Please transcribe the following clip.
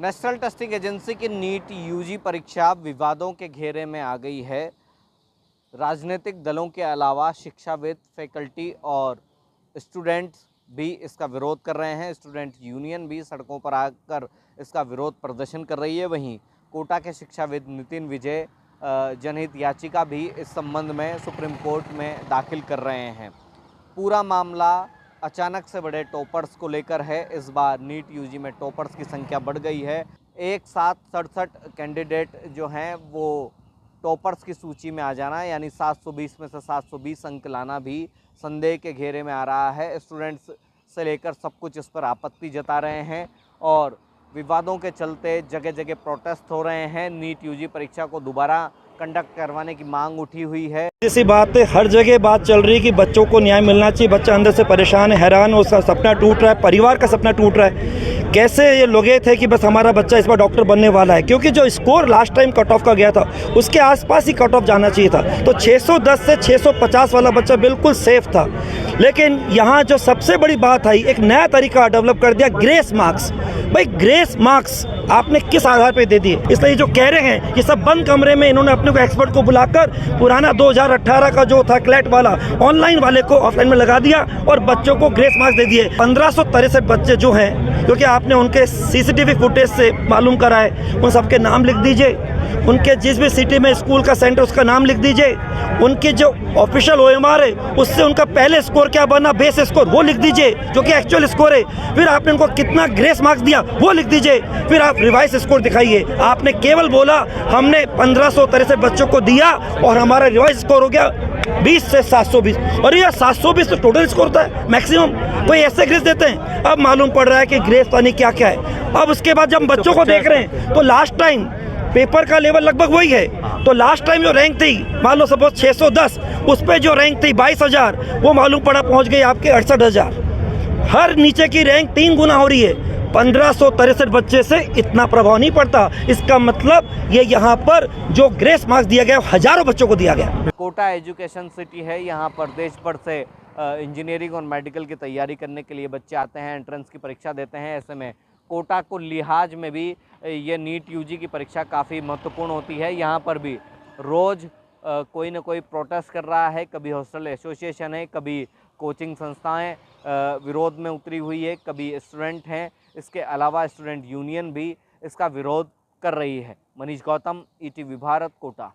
National testing agency की NEET UG परीक्षा विवादों के घेरे में आ गई है। राजनीतिक दलों के अलावा शिक्षाविद, फैकल्टी और स्टूडेंट्स भी इसका विरोध कर रहे हैं। स्टूडेंट यूनियन भी सड़कों पर आकर इसका विरोध प्रदर्शन कर रही है। वहीं कोटा के शिक्षाविद नितिन विजय जनहित याचिका भी इस संबंध में सुप्रीम कोर्ट में दाखिल कर रहे हैं। पूरा मामला अचानक से बढ़े टॉपर्स को लेकर है। इस बार नीट यूजी में टॉपर्स की संख्या बढ़ गई है। एक साथ 67 कैंडिडेट जो हैं वो टॉपर्स की सूची में आ जाना, यानी 720 में से 720 अंक लाना भी संदेह के घेरे में आ रहा है। स्टूडेंट्स से लेकर सब कुछ इस पर आपत्ति जता रहे हैं और विवादों के चलते जगह जगह प्रोटेस्ट हो रहे हैं। नीट यूजी परीक्षा को दोबारा कंडक्ट करवाने की मांग उठी हुई है। इसी बात है, हर जगह बात चल रही है कि बच्चों को न्याय मिलना चाहिए। बच्चा अंदर से परेशान है, हैरान है, उसका सपना टूट रहा है, परिवार का सपना टूट रहा है। कैसे ये लोग थे कि बस हमारा बच्चा इस बार डॉक्टर बनने वाला है, क्योंकि जो score last time cut off का गया था उसके आसपास ही कट ऑफ जाना चाहिए था। तो 610 से 650 वाला बच्चा बिल्कुल सेफ था। लेकिन यहाँ जो सबसे बड़ी बात आई, एक नया तरीका डेवलप कर दिया, ग्रेस मार्क्स। भाई ग्रेस मार्क्स आपने किस आधार पे दे दिए? इसलिए जो कह रहे हैं कि सब बंद कमरे में इन्होंने अपने को एक्सपर्ट को बुलाकर पुराना 2018 का जो था क्लैट वाला ऑनलाइन वाले को ऑफलाइन में लगा दिया और बच्चों को ग्रेस मार्क्स दे दिए। 1563 बच्चे जो हैं, क्योंकि आपने उनके सीसीटीवी फुटेज से मालूम करा है, उन सबके नाम लिख दीजिए। उनके जिस भी सिटी में स्कूल का सेंटर उसका नाम लिख दीजिए। उनके जो ऑफिशियल ओएमआर है उससे उनका पहले स्कोर क्या बना, बेस स्कोर, वो लिख दीजिए जो कि एक्चुअल स्कोर है। फिर आपने उनको कितना ग्रेस मार्क्स दिया वो लिख दीजिए। फिर आप रिवाइज स्कोर दिखाइए। आपने केवल बोला हमने 1563 बच्चों को दिया और हमारा रिवाइज स्कोर हो गया 20 से 720। और ये 720 तो टोटल स्कोर होता है मैक्सिमम। कोई ऐसे ग्रेस देते हैं? अब मालूम पड़ रहा है कि ग्रेस पानी क्या क्या है। अब उसके बाद जब बच्चों को देख रहे हैं तो लास्ट टाइम पेपर का लेवल लगभग वही है। तो लास्ट टाइम जो रैंक थी, मान लो सपोज 610, उस पर जो रैंक थी 22,000, वो मालूम पड़ा पहुंच गई आपके 68,000। हर नीचे की रैंक 3 गुना हो रही है। 1563 बच्चे से इतना प्रभाव नहीं पड़ता। इसका मतलब ये यहाँ पर जो ग्रेस मार्क्स दिया गया हजारों बच्चों को दिया गया। कोटा एजुकेशन सिटी है। यहाँ पर देश भर से इंजीनियरिंग और मेडिकल की तैयारी करने के लिए बच्चे आते हैं, एंट्रेंस की परीक्षा देते हैं। ऐसे में कोटा को लिहाज में भी ये नीट यूजी की परीक्षा काफ़ी महत्वपूर्ण होती है। यहाँ पर भी रोज़ कोई ना कोई प्रोटेस्ट कर रहा है। कभी हॉस्टल एसोसिएशन है, कभी कोचिंग संस्थाएं विरोध में उतरी हुई है, कभी स्टूडेंट हैं। इसके अलावा स्टूडेंट यूनियन भी इसका विरोध कर रही है। मनीष गौतम, ईटीवी भारत, कोटा।